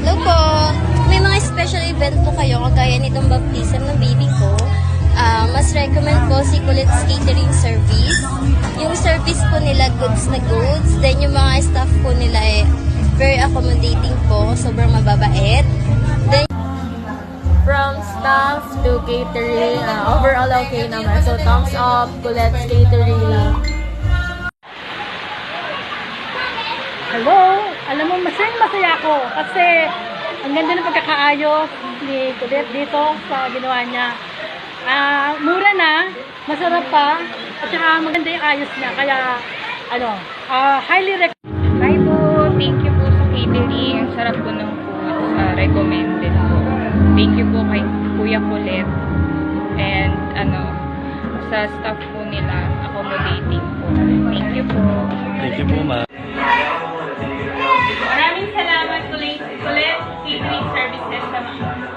Hello po. May mga special event po kayo kagaya nitong baptism ng baby ko. Mas recommend po si Colette's Catering Service. Yung service po nila goods na goods. Then yung mga staff po nila very accommodating po. Sobrang mababait. Then From staff to catering, overall okay naman. So thumbs up, Colette's Catering. Hello! Alam mo, masaya ako kasi ang ganda ng pagkakaayos ni Colette dito sa ginawa niya. Mura na, masarap pa, at saka maganda yung ayos niya. Kaya, highly recommend. Hi po, thank you po sa catering. Ang sarap po ng food. Recommended po. Thank you po kay Kuya Colette. And sa staff po nila, accommodating po. Thank you po. Thank you po, ma'am. Maraming salamat Colette Catering Services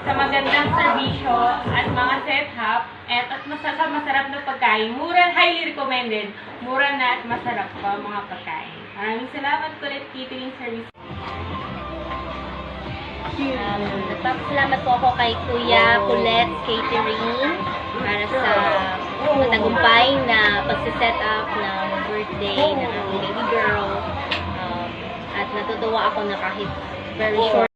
sa magandang serbisyo at mga setup at masarap na pagkain. Mura, highly recommended. Mura na at masarap pa mga pagkain. Maraming salamat Colette Catering Services. nagpapasalamat po ako kay Kuya Colette's Catering para sa matagumpay na pagsiset up ng birthday ng aking baby girl. At natutuwa ako na kahit very short